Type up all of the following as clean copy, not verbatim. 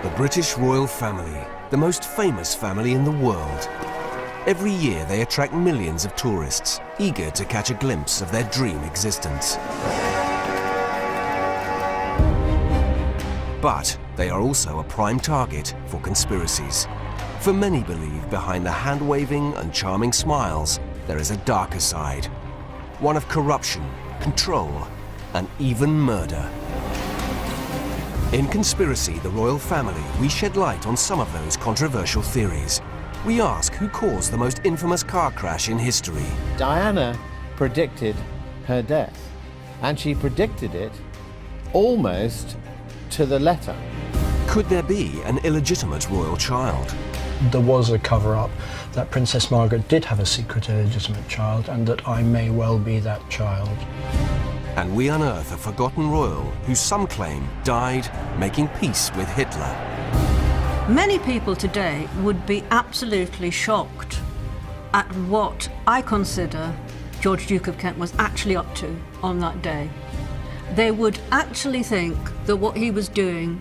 The British royal family, the most famous family in the world. Every year they attract millions of tourists, eager to catch a glimpse of their dream existence. But they are also a prime target for conspiracies. For many believe behind the hand-waving and charming smiles, there is a darker side. One of corruption, control, and even murder. In Conspiracy, the Royal Family, we shed light on some of those controversial theories. We ask who caused the most infamous car crash in history. Diana predicted her death, and she predicted it almost to the letter. Could there be an illegitimate royal child? There was a cover-up that Princess Margaret did have a secret illegitimate child, and that I may well be that child. And we unearth a forgotten royal who some claim died making peace with Hitler. Many people today would be absolutely shocked at what I consider George Duke of Kent was actually up to on that day. They would actually think that what he was doing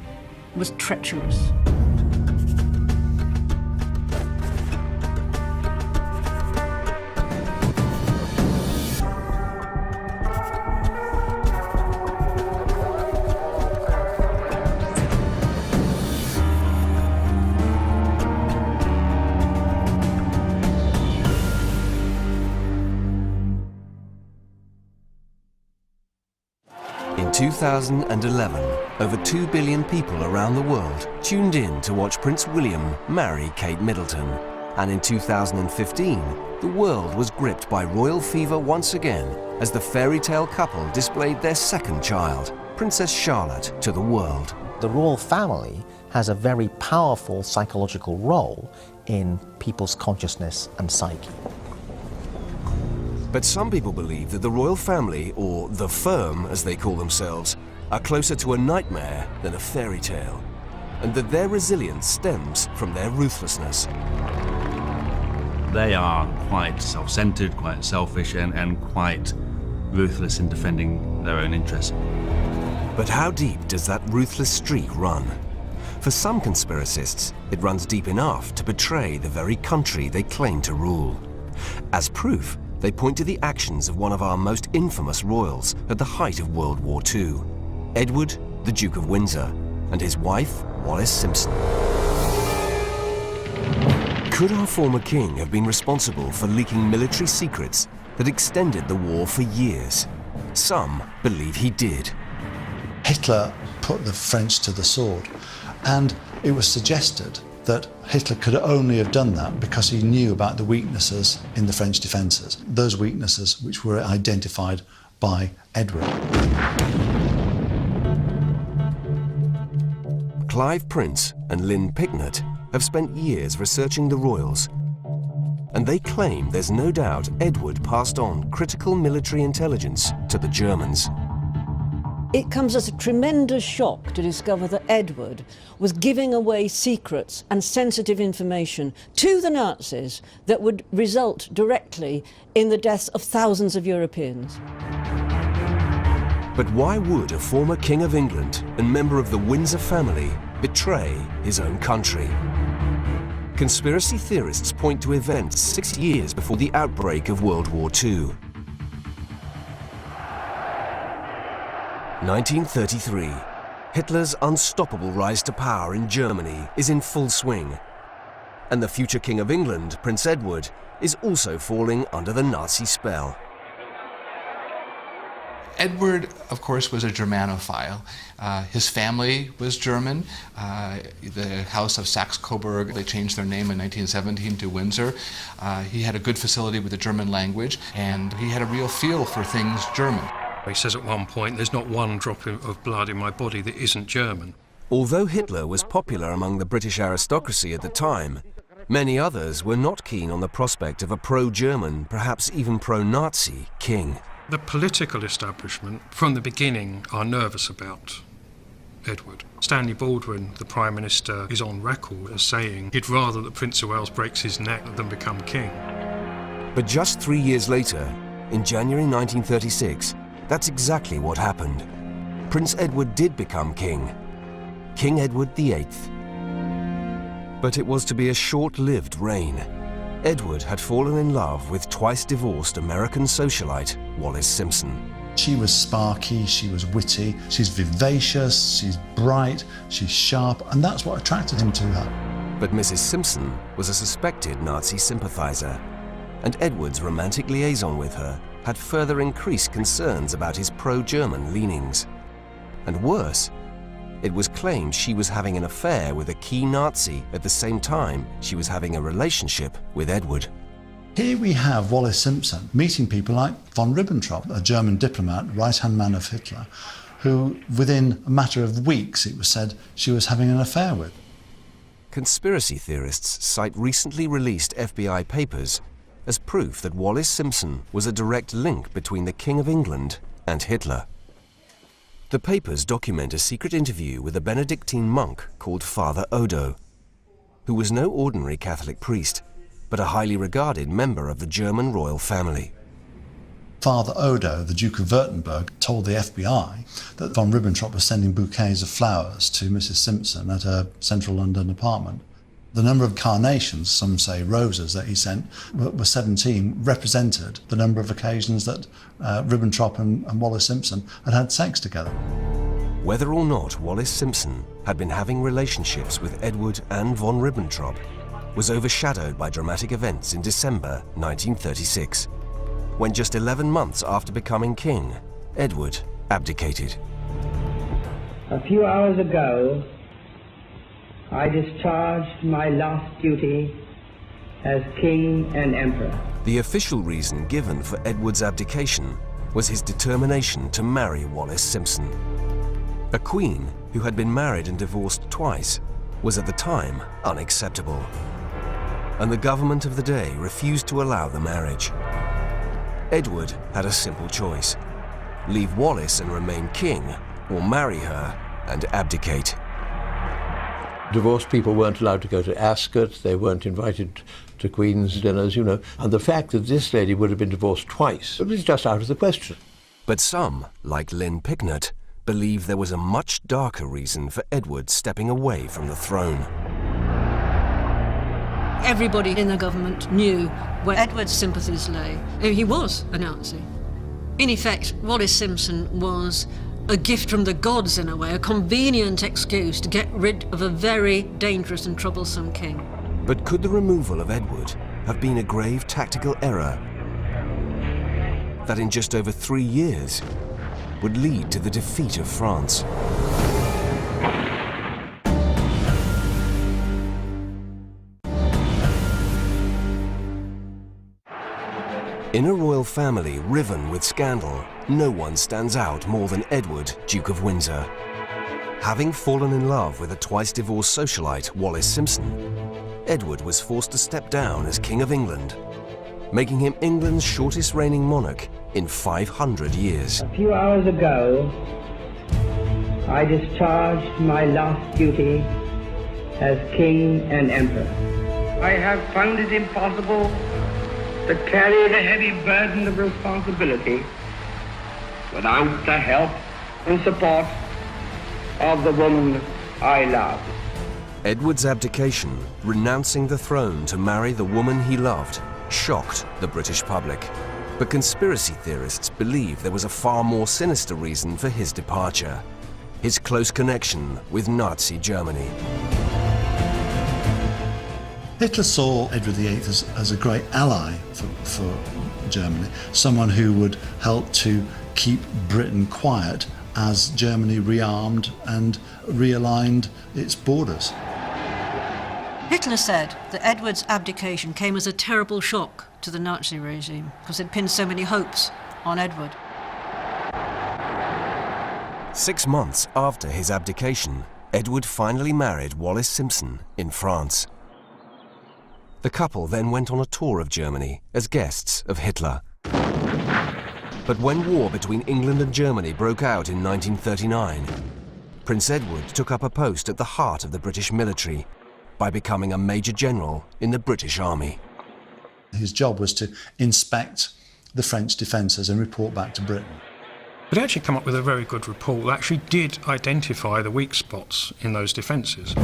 was treacherous. In 2011, over 2 billion people around the world tuned in to watch Prince William marry Kate Middleton. And in 2015, the world was gripped by royal fever once again as the fairy tale couple displayed their second child, Princess Charlotte, to the world. The royal family has a very powerful psychological role in people's consciousness and psyche. But some people believe that the royal family, or the firm as they call themselves, are closer to a nightmare than a fairy tale, and that their resilience stems from their ruthlessness. They are quite self-centered, quite selfish, and quite ruthless in defending their own interests. But how deep does that ruthless streak run? For some conspiracists, it runs deep enough to betray the very country they claim to rule. As proof, they point to the actions of one of our most infamous royals at the height of World War II, Edward, the Duke of Windsor, and his wife, Wallis Simpson. Could our former king have been responsible for leaking military secrets that extended the war for years? Some believe he did. Hitler put the French to the sword, and it was suggested that Hitler could only have done that because he knew about the weaknesses in the French defences, those weaknesses which were identified by Edward. Clive Prince and Lynn Picknett have spent years researching the royals, and they claim there's no doubt Edward passed on critical military intelligence to the Germans. It comes as a tremendous shock to discover that Edward was giving away secrets and sensitive information to the Nazis that would result directly in the deaths of thousands of Europeans. But why would a former King of England and member of the Windsor family betray his own country? Conspiracy theorists point to events 6 years before the outbreak of World War II. 1933. Hitler's unstoppable rise to power in Germany is in full swing. And the future King of England, Prince Edward, is also falling under the Nazi spell. Edward, of course, was a Germanophile. His family was German. The House of Saxe-Coburg, they changed their name in 1917 to Windsor. He had a good facility with the German language, and he had a real feel for things German. He says at one point, there's not one drop of blood in my body that isn't German. Although Hitler was popular among the British aristocracy at the time, many others were not keen on the prospect of a pro-German, perhaps even pro-Nazi, king. The political establishment, from the beginning, are nervous about Edward. Stanley Baldwin, the Prime Minister, is on record as saying he'd rather that Prince of Wales breaks his neck than become king. But just 3 years later, in January 1936, that's exactly what happened. Prince Edward did become king. King Edward VIII. But it was to be a short-lived reign. Edward had fallen in love with twice-divorced American socialite Wallis Simpson. She was sparky, she was witty, she's vivacious, she's bright, she's sharp, and that's what attracted him to her. But Mrs. Simpson was a suspected Nazi sympathizer, and Edward's romantic liaison with her had further increased concerns about his pro-German leanings. And worse, it was claimed she was having an affair with a key Nazi at the same time she was having a relationship with Edward. Here we have Wallis Simpson meeting people like von Ribbentrop, a German diplomat, right-hand man of Hitler, who within a matter of weeks, it was said, she was having an affair with. Conspiracy theorists cite recently released FBI papers as proof that Wallis Simpson was a direct link between the King of England and Hitler. The papers document a secret interview with a Benedictine monk called Father Odo, who was no ordinary Catholic priest, but a highly regarded member of the German royal family. Father Odo, the Duke of Württemberg, told the FBI that von Ribbentrop was sending bouquets of flowers to Mrs. Simpson at her central London apartment. The number of carnations, some say roses, that he sent were 17, represented the number of occasions that Ribbentrop and Wallis Simpson had had sex together. Whether or not Wallis Simpson had been having relationships with Edward and von Ribbentrop was overshadowed by dramatic events in December 1936, when just 11 months after becoming king, Edward abdicated. A few hours ago, I discharged my last duty as king and emperor. The official reason given for Edward's abdication was his determination to marry Wallis Simpson. A queen who had been married and divorced twice was at the time unacceptable, and the government of the day refused to allow the marriage. Edward had a simple choice: leave Wallis and remain king, or marry her and abdicate. Divorced people weren't allowed to go to Ascot, they weren't invited to Queen's dinners, you know, and the fact that this lady would have been divorced twice was just out of the question. But some, like Lynn Picknett, believe there was a much darker reason for Edward stepping away from the throne. Everybody in the government knew where Edward's sympathies lay. He was a Nazi. In effect, Wallis Simpson was a gift from the gods, in a way, a convenient excuse to get rid of a very dangerous and troublesome king. But could the removal of Edward have been a grave tactical error that in just over 3 years would lead to the defeat of France? In a royal family riven with scandal, no one stands out more than Edward, Duke of Windsor. Having fallen in love with a twice-divorced socialite, Wallis Simpson, Edward was forced to step down as King of England, making him England's shortest reigning monarch in 500 years. A few hours ago, I discharged my last duty as king and emperor. I have found it impossible to carry the heavy burden of responsibility without the help and support of the woman I love. Edward's abdication, renouncing the throne to marry the woman he loved, shocked the British public. But conspiracy theorists believe there was a far more sinister reason for his departure: his close connection with Nazi Germany. Hitler saw Edward VIII as a great ally for Germany, someone who would help to keep Britain quiet as Germany rearmed and realigned its borders. Hitler said that Edward's abdication came as a terrible shock to the Nazi regime because it pinned so many hopes on Edward. 6 months after his abdication, Edward finally married Wallis Simpson in France. The couple then went on a tour of Germany as guests of Hitler. But when war between England and Germany broke out in 1939, Prince Edward took up a post at the heart of the British military by becoming a Major General in the British Army. His job was to inspect the French defences and report back to Britain. It actually come up with a very good report that actually did identify the weak spots in those defences.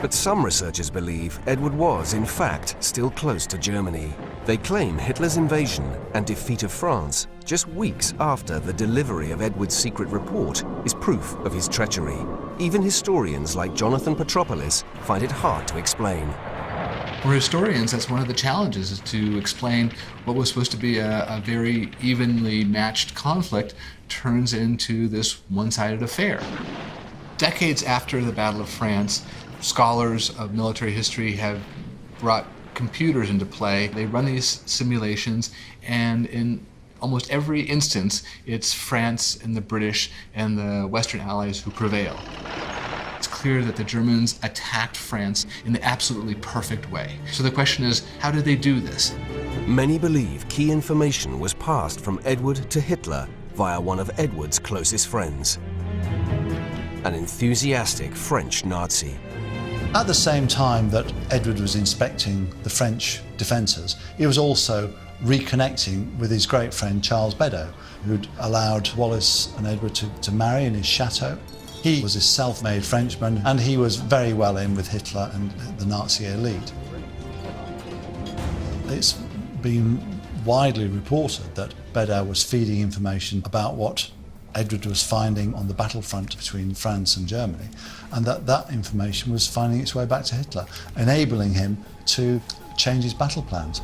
But some researchers believe Edward was, in fact, still close to Germany. They claim Hitler's invasion and defeat of France just weeks after the delivery of Edward's secret report is proof of his treachery. Even historians like Jonathan Petropoulos find it hard to explain. For historians, that's one of the challenges, is to explain what was supposed to be a very evenly matched conflict turns into this one-sided affair. Decades after the Battle of France, scholars of military history have brought computers into play. They run these simulations, and in almost every instance, it's France and the British and the Western Allies who prevail. It's clear that the Germans attacked France in the absolutely perfect way. So the question is, how did they do this? Many believe key information was passed from Edward to Hitler via one of Edward's closest friends, an enthusiastic French Nazi. At the same time that Edward was inspecting the French defences, he was also reconnecting with his great friend Charles Beddoes, who'd allowed Wallace and Edward to marry in his chateau. He was a self-made Frenchman, and he was very well in with Hitler and the Nazi elite. It's been widely reported that Beddoes was feeding information about what Edward was finding on the battlefront between France and Germany, and that information was finding its way back to Hitler, enabling him to change his battle plans.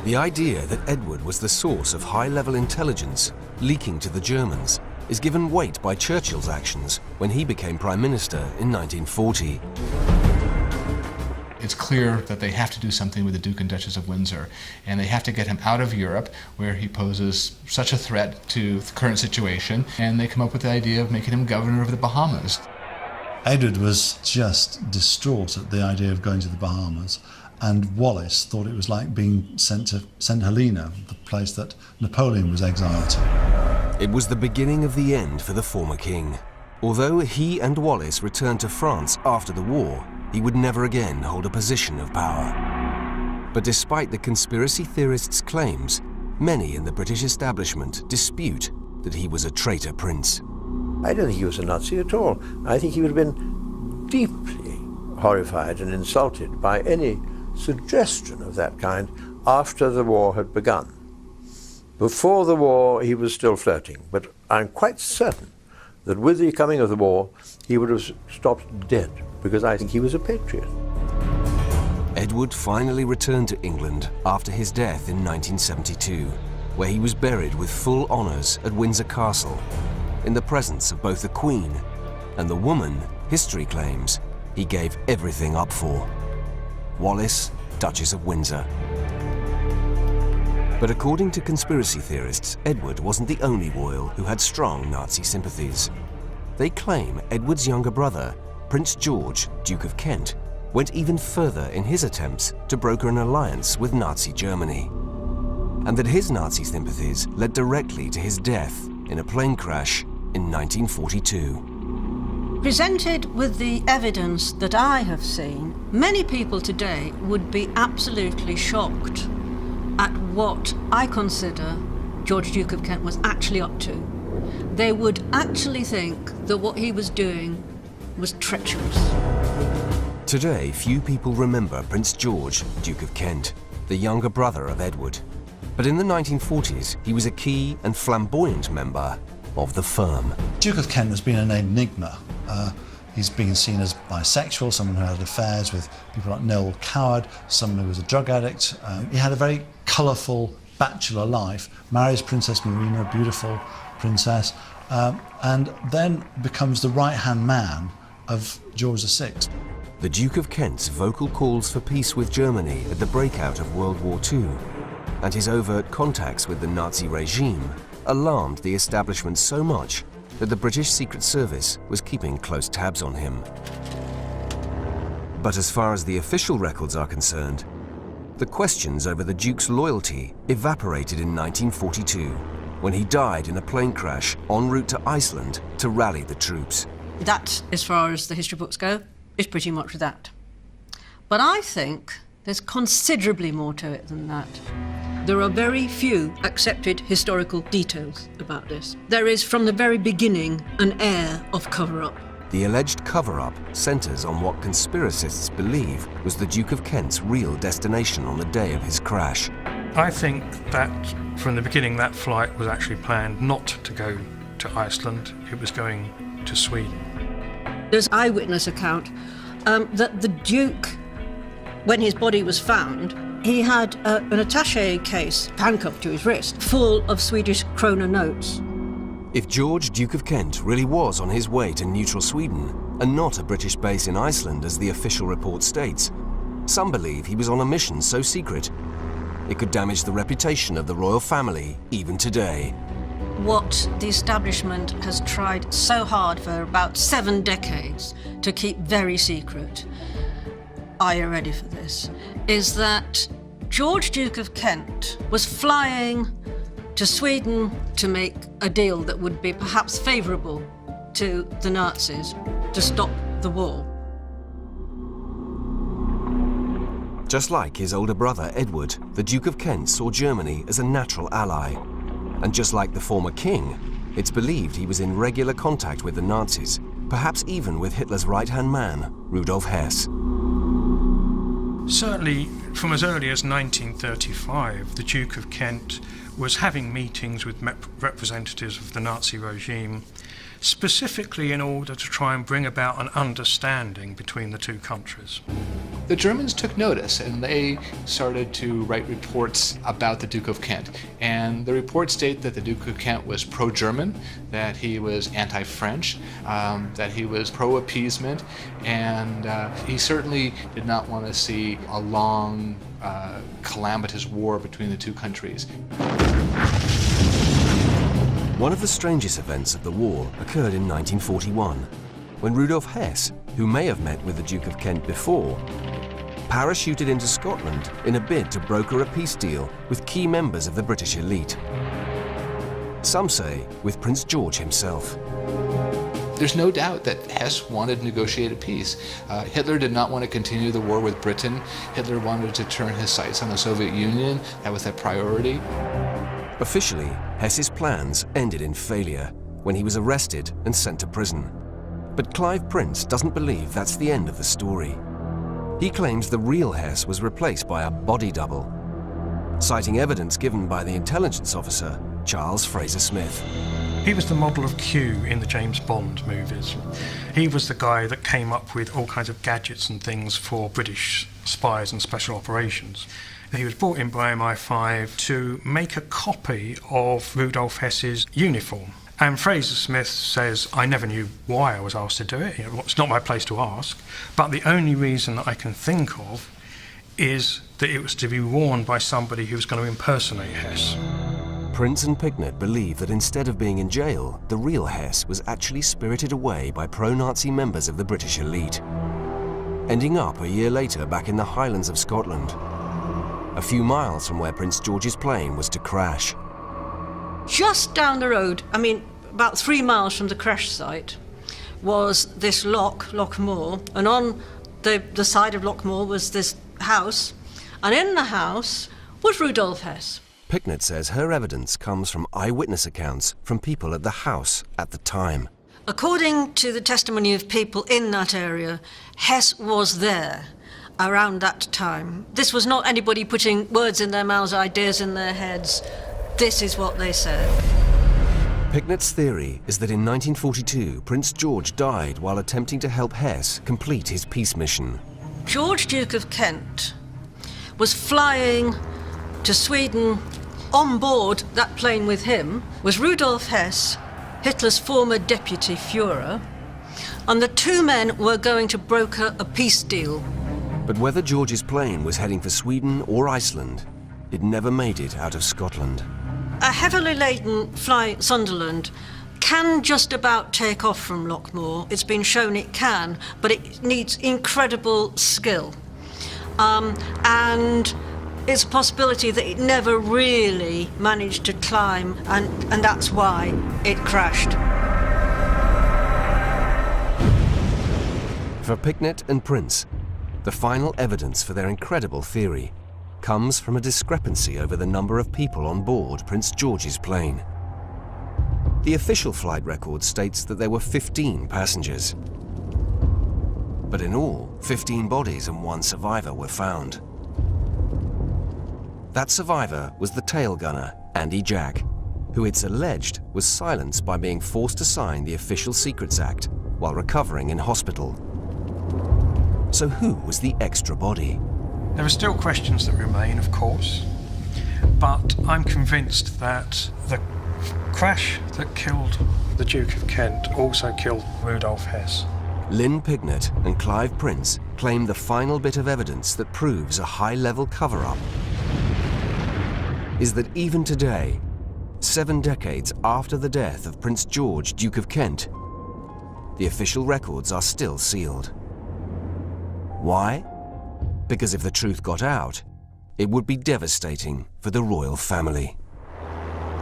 The idea that Edward was the source of high-level intelligence leaking to the Germans is given weight by Churchill's actions when he became Prime Minister in 1940. It's clear that they have to do something with the Duke and Duchess of Windsor, and they have to get him out of Europe, where he poses such a threat to the current situation, and they come up with the idea of making him governor of the Bahamas. Edward was just distraught at the idea of going to the Bahamas, and Wallace thought it was like being sent to St. Helena, the place that Napoleon was exiled to. It was the beginning of the end for the former king. Although he and Wallace returned to France after the war, he would never again hold a position of power. But despite the conspiracy theorists' claims, many in the British establishment dispute that he was a traitor prince. I don't think he was a Nazi at all. I think he would have been deeply horrified and insulted by any suggestion of that kind after the war had begun. Before the war, he was still flirting, but I'm quite certain that with the coming of the war, he would have stopped dead, because I think he was a patriot. Edward finally returned to England after his death in 1972, where he was buried with full honours at Windsor Castle, in the presence of both the Queen and the woman, history claims, he gave everything up for: Wallis, Duchess of Windsor. But according to conspiracy theorists, Edward wasn't the only royal who had strong Nazi sympathies. They claim Edward's younger brother, Prince George, Duke of Kent, went even further in his attempts to broker an alliance with Nazi Germany, and that his Nazi sympathies led directly to his death in a plane crash in 1942. Presented with the evidence that I have seen, many people today would be absolutely shocked at what I consider George Duke of Kent was actually up to. They would actually think that what he was doing was treacherous. Today, few people remember Prince George, Duke of Kent, the younger brother of Edward. But in the 1940s, he was a key and flamboyant member of the firm. Duke of Kent has been an enigma. He's been seen as bisexual, someone who had affairs with people like Noel Coward, someone who was a drug addict. He had a very colourful bachelor life, marries Princess Marina, a beautiful princess, and then becomes the right-hand man of George VI. The Duke of Kent's vocal calls for peace with Germany at the breakout of World War II, and his overt contacts with the Nazi regime alarmed the establishment so much that the British Secret Service was keeping close tabs on him. But as far as the official records are concerned, the questions over the Duke's loyalty evaporated in 1942, when he died in a plane crash en route to Iceland to rally the troops. That, as far as the history books go, is pretty much that. But I think there's considerably more to it than that. There are very few accepted historical details about this. There is, from the very beginning, an air of cover-up. The alleged cover-up centres on what conspiracists believe was the Duke of Kent's real destination on the day of his crash. I think that from the beginning that flight was actually planned not to go to Iceland, it was going to Sweden. There's eyewitness account that the Duke, when his body was found, he had an attaché case handcuffed to his wrist full of Swedish krona notes. If George, Duke of Kent, really was on his way to neutral Sweden and not a British base in Iceland as the official report states, some believe he was on a mission so secret it could damage the reputation of the royal family even today. What the establishment has tried so hard for about 7 decades to keep very secret, are you ready for this, is that George, Duke of Kent, was flying to Sweden to make a deal that would be perhaps favourable to the Nazis to stop the war. Just like his older brother Edward, the Duke of Kent saw Germany as a natural ally. And just like the former king, it's believed he was in regular contact with the Nazis, perhaps even with Hitler's right-hand man, Rudolf Hess. Certainly, from as early as 1935, the Duke of Kent was having meetings with representatives of the Nazi regime, specifically in order to try and bring about an understanding between the two countries. The Germans took notice and they started to write reports about the Duke of Kent. And the reports state that the Duke of Kent was pro-German, that he was anti-French, that he was pro-appeasement, and he certainly did not want to see a long, calamitous war between the two countries. One of the strangest events of the war occurred in 1941, when Rudolf Hess, who may have met with the Duke of Kent before, parachuted into Scotland in a bid to broker a peace deal with key members of the British elite. Some say with Prince George himself. There's no doubt that Hess wanted negotiated peace. Hitler did not want to continue the war with Britain. Hitler wanted to turn his sights on the Soviet Union. That was their priority. Officially, Hess's plans ended in failure when he was arrested and sent to prison. But Clive Prince doesn't believe that's the end of the story. He claims the real Hess was replaced by a body double, citing evidence given by the intelligence officer, Charles Fraser Smith. He was the model of Q in the James Bond movies. He was the guy that came up with all kinds of gadgets and things for British spies and special operations. He was brought in by MI5 to make a copy of Rudolf Hess's uniform. And Fraser Smith says, I never knew why I was asked to do it. It's not my place to ask. But the only reason that I can think of is that it was to be worn by somebody who was going to impersonate Hess. Prince and Picknett believe that instead of being in jail, the real Hess was actually spirited away by pro-Nazi members of the British elite, ending up a year later back in the Highlands of Scotland, a few miles from where Prince George's plane was to crash. Just down the road, about 3 miles from the crash site, was this Loch Moor, and on the side of Loch Moor was this house, and in the house was Rudolf Hess. Picknett says her evidence comes from eyewitness accounts from people at the house at the time. According to the testimony of people in that area, Hess was there around that time. This was not anybody putting words in their mouths, ideas in their heads. This is what they said. Picknett's theory is that in 1942, Prince George died while attempting to help Hess complete his peace mission. George, Duke of Kent, was flying to Sweden. On board that plane with him was Rudolf Hess, Hitler's former deputy Führer, and the two men were going to broker a peace deal. But whether George's plane was heading for Sweden or Iceland, it never made it out of Scotland. A heavily laden flying Sunderland can just about take off from Loch Moor. It's been shown it can, but it needs incredible skill. And it's a possibility that it never really managed to climb, and that's why it crashed. For Picknett and Prince, the final evidence for their incredible theory comes from a discrepancy over the number of people on board Prince George's plane. The official flight record states that there were 15 passengers. But in all, 15 bodies and 1 survivor were found. That survivor was the tail gunner, Andy Jack, who it's alleged was silenced by being forced to sign the Official Secrets Act while recovering in hospital. So who was the extra body? There are still questions that remain, of course, but I'm convinced that the crash that killed the Duke of Kent also killed Rudolf Hess. Lynn Pignett and Clive Prince claim the final bit of evidence that proves a high-level cover-up is that even today, 7 decades after the death of Prince George, Duke of Kent, the official records are still sealed. Why? Because if the truth got out, it would be devastating for the royal family.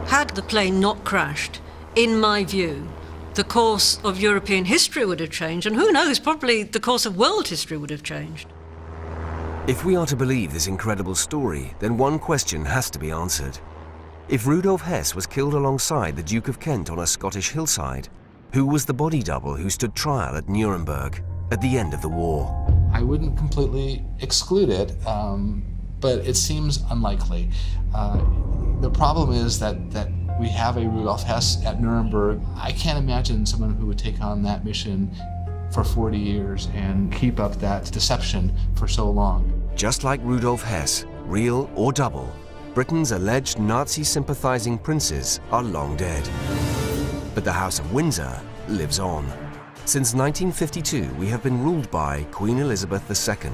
Had the plane not crashed, in my view, the course of European history would have changed, and who knows, probably the course of world history would have changed. If we are to believe this incredible story, then one question has to be answered. If Rudolf Hess was killed alongside the Duke of Kent on a Scottish hillside, who was the body double who stood trial at Nuremberg at the end of the war? I wouldn't completely exclude it, but it seems unlikely. The problem is that we have a Rudolf Hess at Nuremberg. I can't imagine someone who would take on that mission for 40 years and keep up that deception for so long. Just like Rudolf Hess, real or double, Britain's alleged Nazi-sympathizing princes are long dead. But the House of Windsor lives on. Since 1952, we have been ruled by Queen Elizabeth II,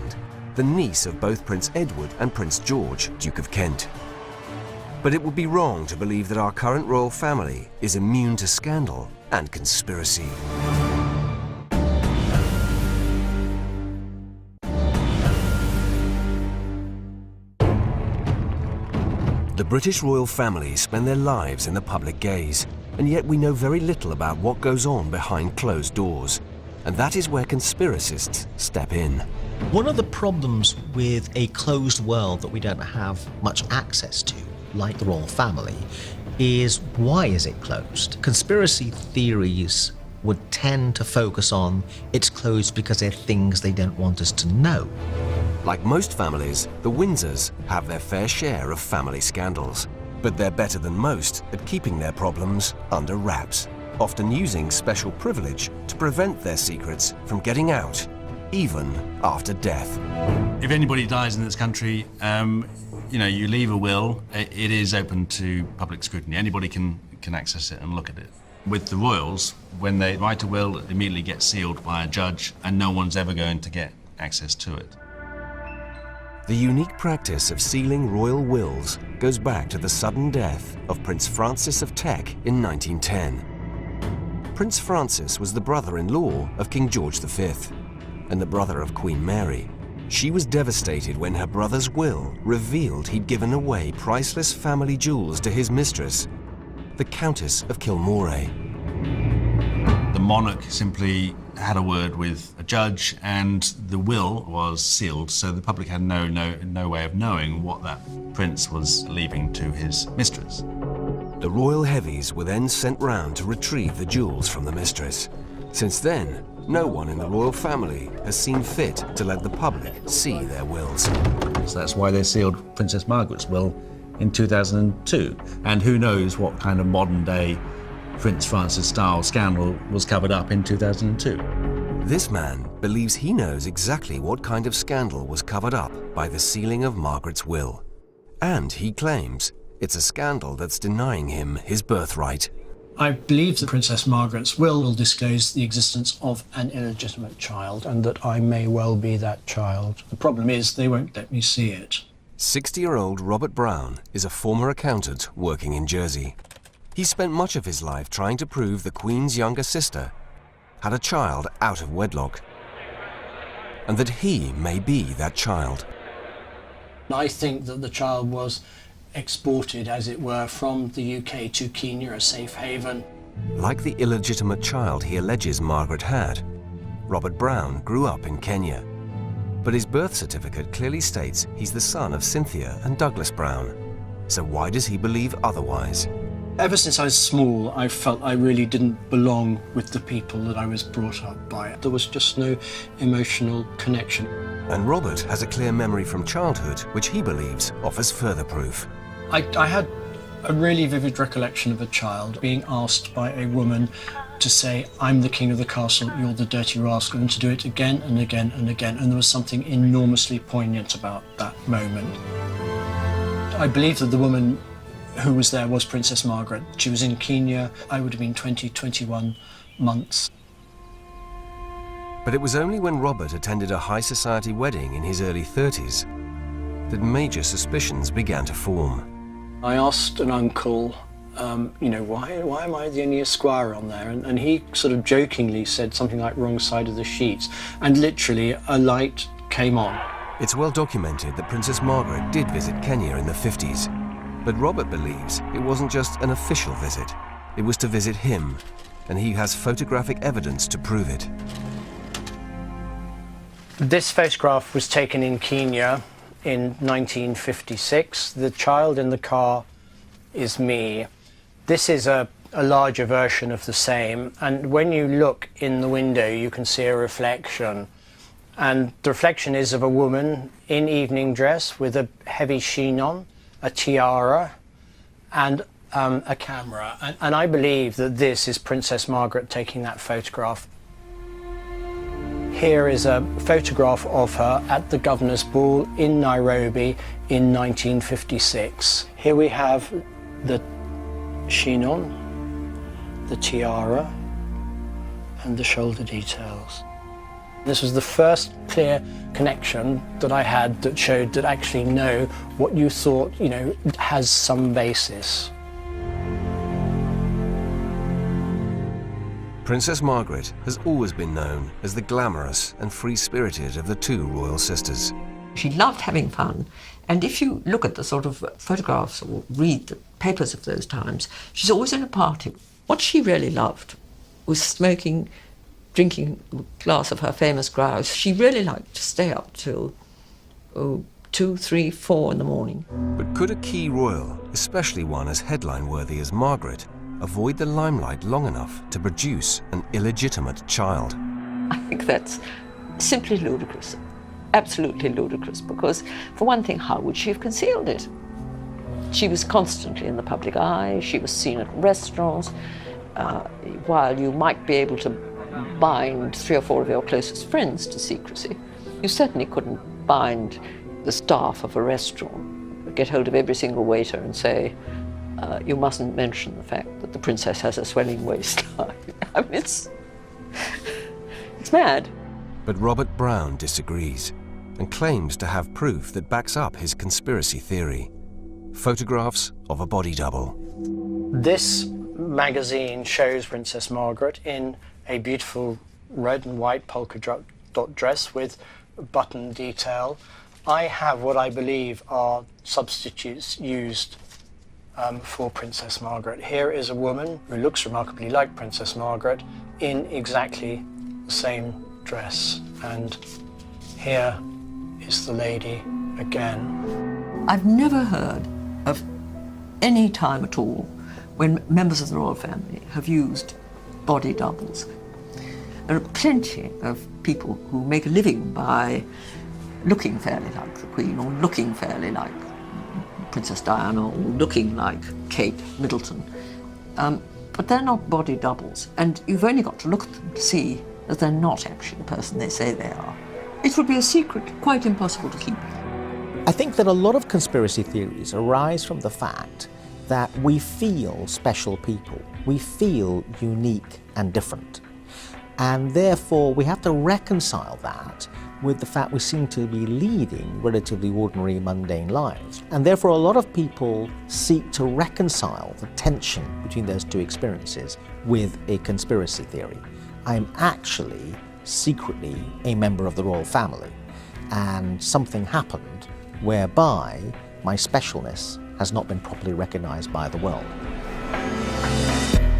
the niece of both Prince Edward and Prince George, Duke of Kent. But it would be wrong to believe that our current royal family is immune to scandal and conspiracy. The British royal family spend their lives in the public gaze, and yet we know very little about what goes on behind closed doors. And that is where conspiracists step in. One of the problems with a closed world that we don't have much access to, like the royal family, is why is it closed? Conspiracy theories would tend to focus on it's closed because there are things they don't want us to know. Like most families, the Windsors have their fair share of family scandals, but they're better than most at keeping their problems under wraps, often using special privilege to prevent their secrets from getting out, even after death. If anybody dies in this country, you leave a will, it is open to public scrutiny. Anybody can access it and look at it. With the royals, when they write a will, it immediately gets sealed by a judge and no one's ever going to get access to it. The unique practice of sealing royal wills goes back to the sudden death of Prince Francis of Teck in 1910. Prince Francis was the brother-in-law of King George V and the brother of Queen Mary. She was devastated when her brother's will revealed he'd given away priceless family jewels to his mistress, the Countess of Kilmore. The monarch simply had a word with a judge and the will was sealed, so the public had no way of knowing what that prince was leaving to his mistress. The royal heavies were then sent round to retrieve the jewels from the mistress. Since then, no one in the royal family has seen fit to let the public see their wills. So that's why they sealed Princess Margaret's will in 2002. And who knows what kind of modern-day Prince Francis-style scandal was covered up in 2002. This man believes he knows exactly what kind of scandal was covered up by the sealing of Margaret's will. And he claims it's a scandal that's denying him his birthright. I believe that Princess Margaret's will disclose the existence of an illegitimate child and that I may well be that child. The problem is they won't let me see it. 60-year-old Robert Brown is a former accountant working in Jersey. He spent much of his life trying to prove the Queen's younger sister had a child out of wedlock, and that he may be that child. I think that the child was exported, as it were, from the UK to Kenya, a safe haven. Like the illegitimate child he alleges Margaret had, Robert Brown grew up in Kenya. But his birth certificate clearly states he's the son of Cynthia and Douglas Brown. So why does he believe otherwise? Ever since I was small, I felt I really didn't belong with the people that I was brought up by. There was just no emotional connection. And Robert has a clear memory from childhood, which he believes offers further proof. I had a really vivid recollection of a child being asked by a woman to say, "I'm the king of the castle, you're the dirty rascal," and to do it again and again and again. And there was something enormously poignant about that moment. I believe that the woman who was there was Princess Margaret. She was in Kenya. I would have been 20, 21 months. But it was only when Robert attended a high society wedding in his early 30s that major suspicions began to form. I asked an uncle, why am I the only esquire on there? And he sort of jokingly said something like wrong side of the sheets. And literally a light came on. It's well documented that Princess Margaret did visit Kenya in the 50s. But Robert believes it wasn't just an official visit. It was to visit him, and he has photographic evidence to prove it. This photograph was taken in Kenya in 1956. The child in the car is me. This is a larger version of the same, and when you look in the window you can see a reflection. And the reflection is of a woman in evening dress with a heavy sheen on, a tiara, and a camera. And I believe that this is Princess Margaret taking that photograph. Here is a photograph of her at the Governor's Ball in Nairobi in 1956. Here we have the sheen on, the tiara, and the shoulder details. This was the first clear connection that I had that showed that actually, no, what you thought, has some basis. Princess Margaret has always been known as the glamorous and free-spirited of the two royal sisters. She loved having fun, and if you look at the sort of photographs or read the papers of those times, she's always in a party. What she really loved was smoking, drinking a glass of her famous grouse. She really liked to stay up till 2, 3, 4 in the morning. But could a key royal, especially one as headline-worthy as Margaret, avoid the limelight long enough to produce an illegitimate child? I think that's simply ludicrous, absolutely ludicrous, because for one thing, how would she have concealed it? She was constantly in the public eye, she was seen at restaurants. While you might be able to bind 3 or 4 of your closest friends to secrecy, you certainly couldn't bind the staff of a restaurant, get hold of every single waiter and say, you mustn't mention the fact that the princess has a swelling waistline. I mean, it's mad. But Robert Brown disagrees and claims to have proof that backs up his conspiracy theory. Photographs of a body double. This magazine shows Princess Margaret in a beautiful red and white polka dot dress with button detail. I have what I believe are substitutes used for Princess Margaret. Here is a woman who looks remarkably like Princess Margaret in exactly the same dress. And here is the lady again. I've never heard of any time at all when members of the royal family have used body doubles. There are plenty of people who make a living by looking fairly like the Queen, or looking fairly like Princess Diana, or looking like Kate Middleton. But they're not body doubles, and you've only got to look at them to see that they're not actually the person they say they are. It would be a secret quite impossible to keep. I think that a lot of conspiracy theories arise from the fact that we feel special people. We feel unique and different. And therefore, we have to reconcile that with the fact we seem to be leading relatively ordinary, mundane lives. And therefore, a lot of people seek to reconcile the tension between those two experiences with a conspiracy theory. I'm actually secretly a member of the royal family, and something happened whereby my specialness has not been properly recognized by the world.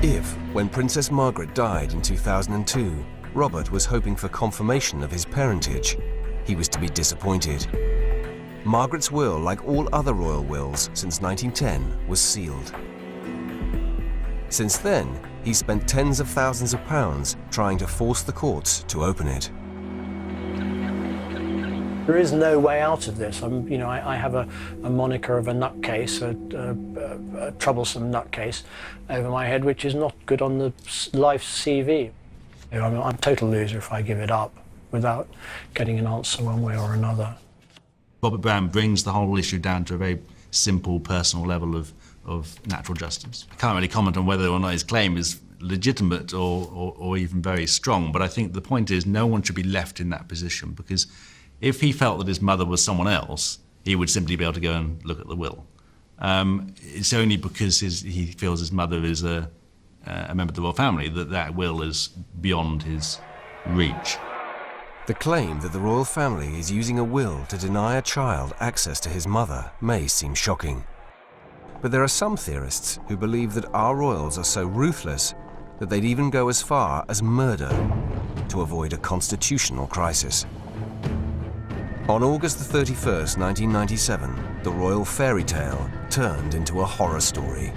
If, when Princess Margaret died in 2002, Robert was hoping for confirmation of his parentage, he was to be disappointed. Margaret's will, like all other royal wills since 1910, was sealed. Since then, he's spent tens of thousands of pounds trying to force the courts to open it. There is no way out of this. I have a moniker of a nutcase, a troublesome nutcase over my head, which is not good on the life CV. I'm a total loser if I give it up without getting an answer one way or another. Robert Brown brings the whole issue down to a very simple, personal level of natural justice. I can't really comment on whether or not his claim is legitimate or even very strong, but I think the point is no one should be left in that position, because if he felt that his mother was someone else, he would simply be able to go and look at the will. It's only because he feels his mother is a member of the royal family that will is beyond his reach. The claim that the royal family is using a will to deny a child access to his mother may seem shocking. But there are some theorists who believe that our royals are so ruthless that they'd even go as far as murder to avoid a constitutional crisis. On August the 31st, 1997, the royal fairy tale turned into a horror story.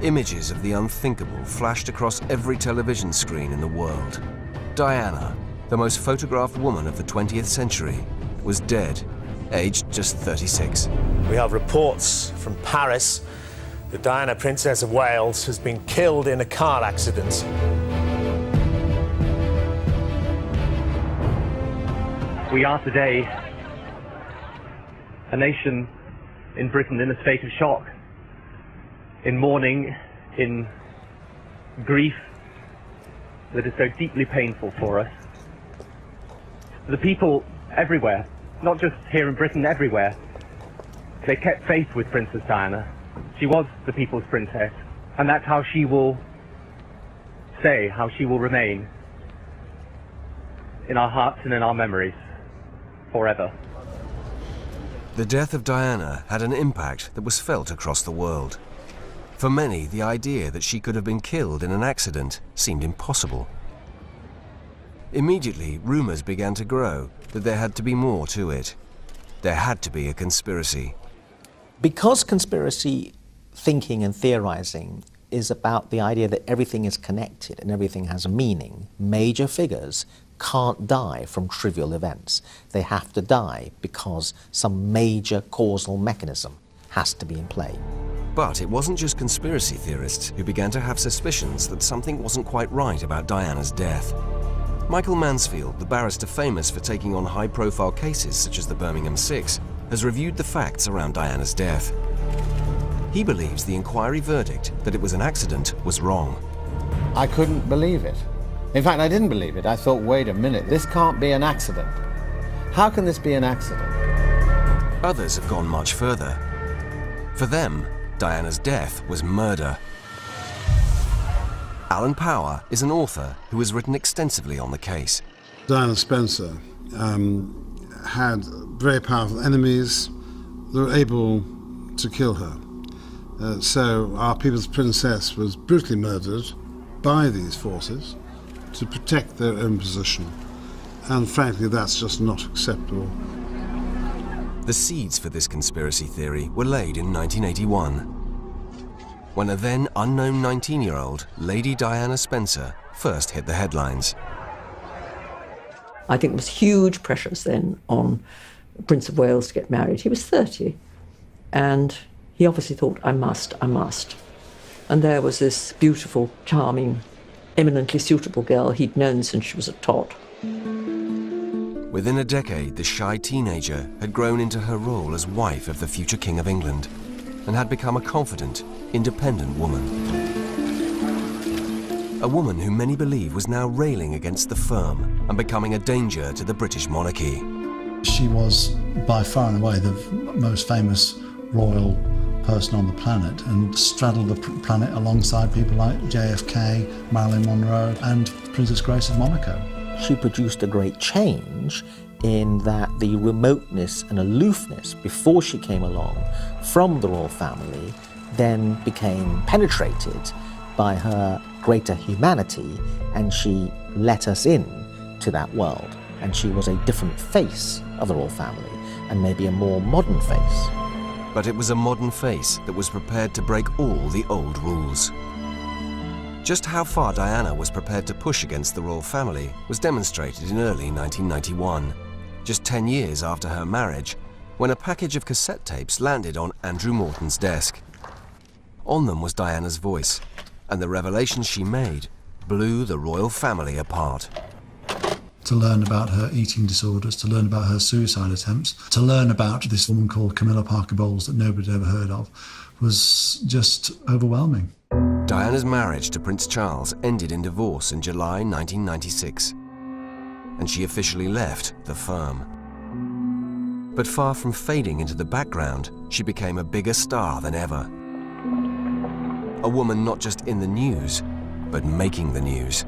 Images of the unthinkable flashed across every television screen in the world. Diana, the most photographed woman of the 20th century, was dead, aged just 36. We have reports from Paris that Diana, Princess of Wales, has been killed in a car accident. We are today a nation in Britain in a state of shock, in mourning, in grief that is so deeply painful for us. The people everywhere, not just here in Britain, everywhere, they kept faith with Princess Diana. She was the people's princess, and that's how she will stay, how she will remain in our hearts and in our memories forever. The death of Diana had an impact that was felt across the world. For many, the idea that she could have been killed in an accident seemed impossible. Immediately, rumors began to grow that there had to be more to it. There had to be a conspiracy. Because conspiracy thinking and theorizing is about the idea that everything is connected and everything has a meaning, major figures can't die from trivial events. They have to die because some major causal mechanism has to be in play. But it wasn't just conspiracy theorists who began to have suspicions that something wasn't quite right about Diana's death. Michael Mansfield, the barrister famous for taking on high-profile cases such as the Birmingham Six, has reviewed the facts around Diana's death. He believes the inquiry verdict that it was an accident was wrong. I couldn't believe it. In fact, I didn't believe it. I thought, wait a minute, this can't be an accident. How can this be an accident? Others have gone much further. For them, Diana's death was murder. Alan Power is an author who has written extensively on the case. Diana Spencer had very powerful enemies that were able to kill her. So our people's princess was brutally murdered by these forces to protect their own position. And frankly, that's just not acceptable. The seeds for this conspiracy theory were laid in 1981, when a then unknown 19-year-old, Lady Diana Spencer, first hit the headlines. I think there was huge pressures then on Prince of Wales to get married. He was 30, and he obviously thought, I must. And there was this beautiful, charming, eminently suitable girl he'd known since she was a tot. Within a decade, the shy teenager had grown into her role as wife of the future King of England and had become a confident, independent woman. A woman who many believe was now railing against the firm and becoming a danger to the British monarchy. She was by far and away the most famous royal person on the planet and straddled the planet alongside people like JFK, Marilyn Monroe and Princess Grace of Monaco. She produced a great change in that the remoteness and aloofness before she came along from the royal family then became penetrated by her greater humanity, and she let us in to that world. And she was a different face of the royal family, and maybe a more modern face. But it was a modern face that was prepared to break all the old rules. Just how far Diana was prepared to push against the royal family was demonstrated in early 1991, just 10 years after her marriage, when a package of cassette tapes landed on Andrew Morton's desk. On them was Diana's voice, and the revelations she made blew the royal family apart. To learn about her eating disorders, to learn about her suicide attempts, to learn about this woman called Camilla Parker Bowles that nobody had ever heard of, was just overwhelming. Diana's marriage to Prince Charles ended in divorce in July 1996, and she officially left the firm. But far from fading into the background, she became a bigger star than ever. A woman not just in the news, but making the news.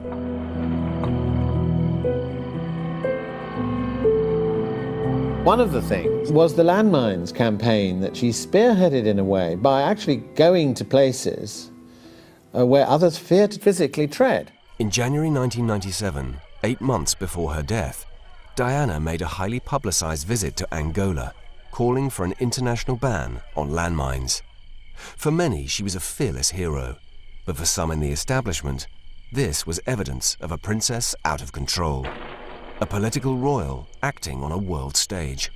One of the things was the landmines campaign that she spearheaded in a way by actually going to places where others feared to physically tread. In January 1997, 8 months before her death, Diana made a highly publicized visit to Angola, calling for an international ban on landmines. For many, she was a fearless hero, but for some in the establishment, this was evidence of a princess out of control. A political royal acting on a world stage.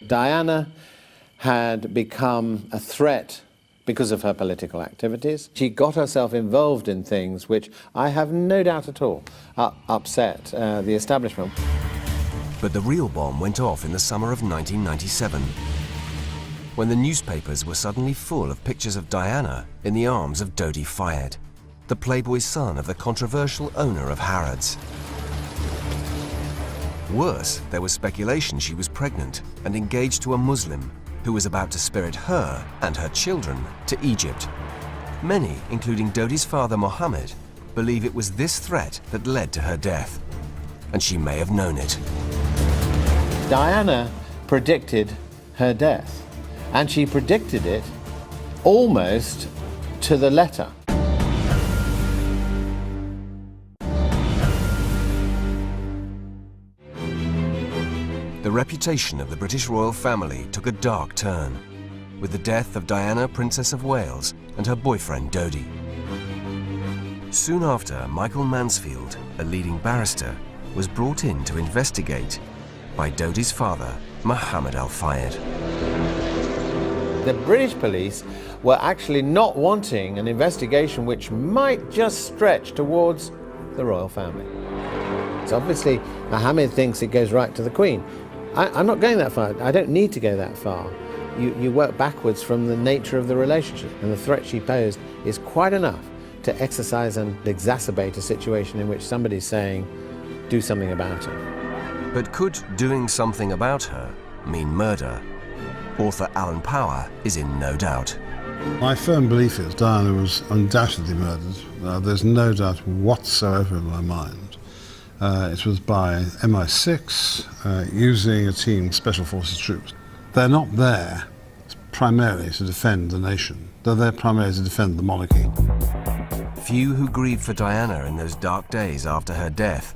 Diana had become a threat because of her political activities. She got herself involved in things which I have no doubt at all upset the establishment. But the real bomb went off in the summer of 1997, when the newspapers were suddenly full of pictures of Diana in the arms of Dodi Fayed, the Playboy son of the controversial owner of Harrods. Worse, there was speculation she was pregnant and engaged to a Muslim who was about to spirit her and her children to Egypt. Many, including Dodi's father Mohammed, believe it was this threat that led to her death, and she may have known it. Diana predicted her death, and she predicted it almost to the letter. The reputation of the British royal family took a dark turn with the death of Diana, Princess of Wales, and her boyfriend Dodi. Soon after, Michael Mansfield, a leading barrister, was brought in to investigate by Dodi's father, Mohammed Al Fayed. The British police were actually not wanting an investigation which might just stretch towards the royal family. So obviously, Mohammed thinks it goes right to the Queen. I'm not going that far. I don't need to go that far. You work backwards from the nature of the relationship, and the threat she posed is quite enough to exercise and exacerbate a situation in which somebody's saying, do something about her. But could doing something about her mean murder? Author Alan Power is in no doubt. My firm belief is Diana was undoubtedly murdered. There's no doubt whatsoever in my mind. It was by MI6 using a team of Special Forces troops. They're not there primarily to defend the nation. They're there primarily to defend the monarchy. Few who grieved for Diana in those dark days after her death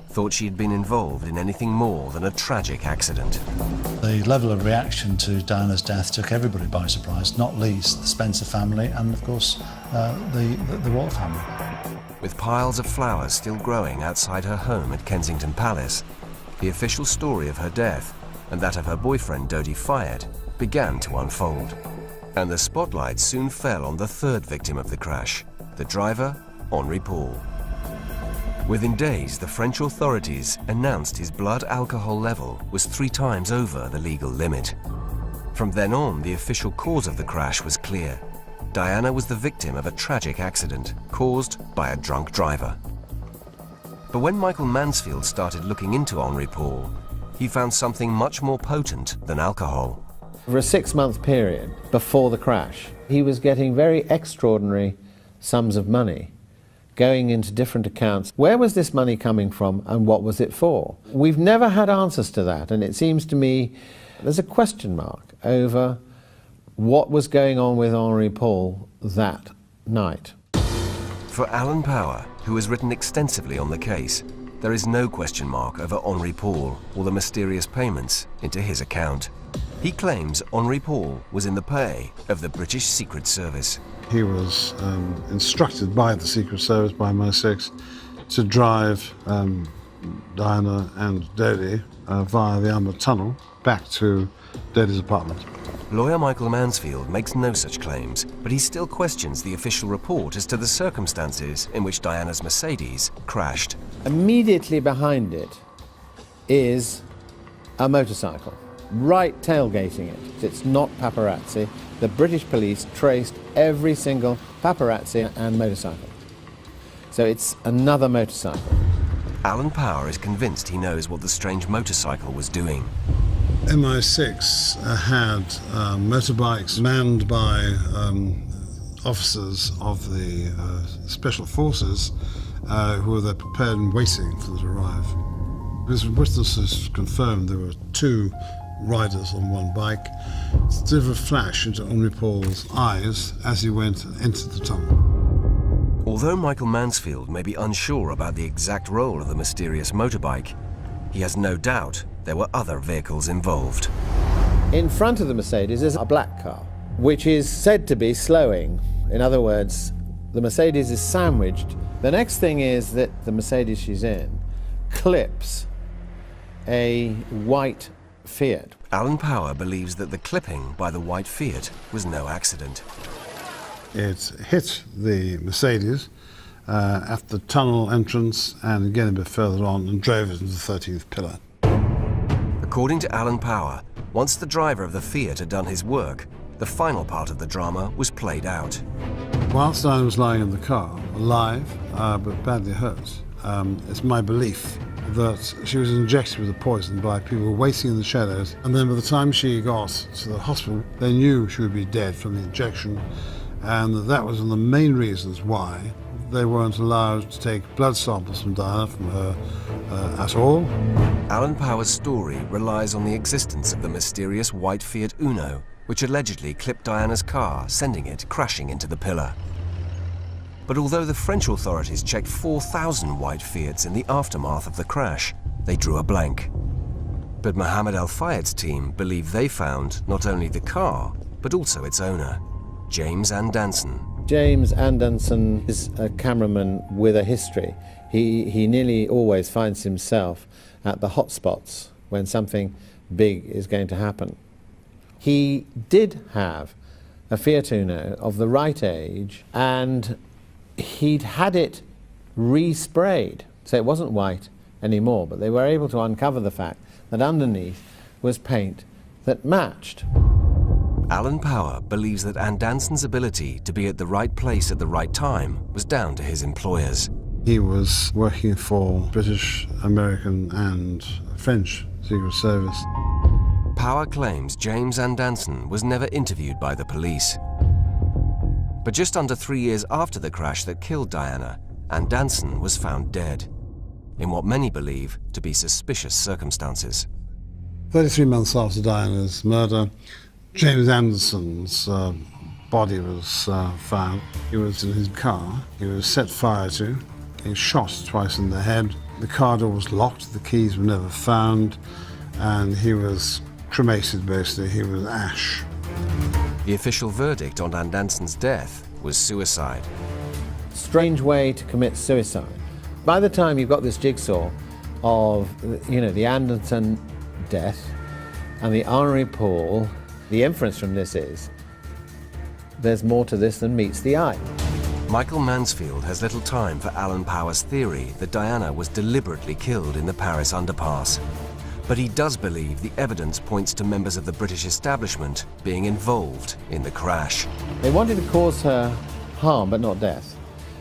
thought she had been involved in anything more than a tragic accident. The level of reaction to Diana's death took everybody by surprise, not least the Spencer family and, of course, the royal family. With piles of flowers still growing outside her home at Kensington Palace, the official story of her death and that of her boyfriend Dodi Fayed began to unfold. And the spotlight soon fell on the third victim of the crash, the driver, Henri Paul. Within days, the French authorities announced his blood alcohol level was 3 times over the legal limit. From then on, the official cause of the crash was clear. Diana was the victim of a tragic accident caused by a drunk driver. But when Michael Mansfield started looking into Henri Paul, he found something much more potent than alcohol. For a 6-month period before the crash, he was getting very extraordinary sums of money going into different accounts. Where was this money coming from and what was it for? We've never had answers to that, and it seems to me there's a question mark over what was going on with Henri Paul that night. For Alan Power, who has written extensively on the case, there is no question mark over Henri Paul or the mysterious payments into his account. He claims Henri Paul was in the pay of the British Secret Service. He was instructed by the Secret Service, by MI6, to drive Diana and Dodi via the Amber Tunnel back to Dodi's apartment. Lawyer Michael Mansfield makes no such claims, but he still questions the official report as to the circumstances in which Diana's Mercedes crashed. Immediately behind it is a motorcycle, right tailgating it. It's not paparazzi. The British police traced every single paparazzi and motorcycle. So it's another motorcycle. Alan Power is convinced he knows what the strange motorcycle was doing. MI6 had motorbikes manned by officers of the Special Forces who were there prepared and waiting for them to arrive. Because witnesses confirmed there were 2 riders on one bike. It did a flash into Henri Paul's eyes as he went and entered the tunnel. Although Michael Mansfield may be unsure about the exact role of the mysterious motorbike, he has no doubt there were other vehicles involved. In front of the Mercedes is a black car, which is said to be slowing. In other words, the Mercedes is sandwiched. The next thing is that the Mercedes she's in clips a white Fiat. Alan Power believes that the clipping by the white Fiat was no accident. It hit the Mercedes at the tunnel entrance and again a bit further on and drove it into the 13th pillar. According to Alan Power, once the driver of the Fiat had done his work, the final part of the drama was played out. Whilst Diana was lying in the car, alive but badly hurt, it's my belief that she was injected with the poison by people waiting in the shadows, and then by the time she got to the hospital, they knew she would be dead from the injection, and that was one of the main reasons why they weren't allowed to take blood samples from Diana, from her at all. Alan Power's story relies on the existence of the mysterious white Fiat Uno, which allegedly clipped Diana's car, sending it crashing into the pillar. But although the French authorities checked 4,000 white Fiats in the aftermath of the crash, they drew a blank. But Mohammed Al Fayed's team believe they found not only the car, but also its owner, James Andanson. James Andanson is a cameraman with a history. He nearly always finds himself at the hotspots when something big is going to happen. He did have a Fiat Uno of the right age, and he'd had it resprayed, so it wasn't white anymore, but they were able to uncover the fact that underneath was paint that matched. Alan Power believes that Andanson's ability to be at the right place at the right time was down to his employers. He was working for British, American and French Secret Service. Power claims James Andanson was never interviewed by the police. But just under 3 years after the crash that killed Diana, Andanson was found dead, in what many believe to be suspicious circumstances. 33 months after Diana's murder, James Anderson's body was found. He was in his car. He was set fire to. He was shot twice in the head. The car door was locked. The keys were never found. And he was cremated, basically. He was ash. The official verdict on Andanson's death was suicide. Strange way to commit suicide. By the time you've got this jigsaw of, the Anderson death and the Henri Paul, the inference from this is there's more to this than meets the eye. Michael Mansfield has little time for Alan Power's theory that Diana was deliberately killed in the Paris underpass. But he does believe the evidence points to members of the British establishment being involved in the crash. They wanted to cause her harm, but not death,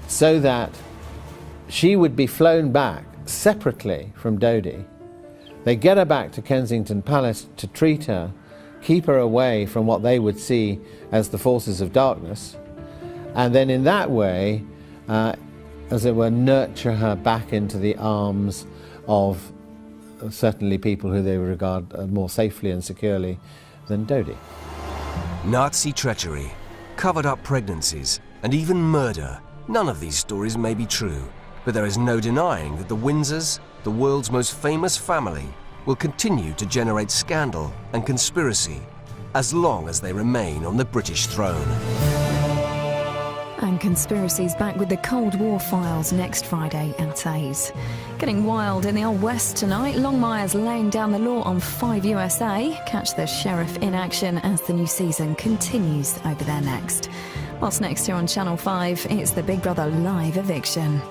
so that she would be flown back separately from Dodi. They get her back to Kensington Palace to treat her, keep her away from what they would see as the forces of darkness, and then in that way, as it were, nurture her back into the arms of certainly people who they would regard more safely and securely than Dodi. Nazi treachery, covered-up pregnancies, and even murder. None of these stories may be true, but there is no denying that the Windsors, the world's most famous family, will continue to generate scandal and conspiracy as long as they remain on the British throne. on Conspiracies, back with the Cold War files next Friday at 8. Getting wild in the Old West tonight. Longmire's laying down the law on 5 USA. Catch the sheriff in action as the new season continues over there next. Whilst next here on Channel 5, it's the Big Brother live eviction.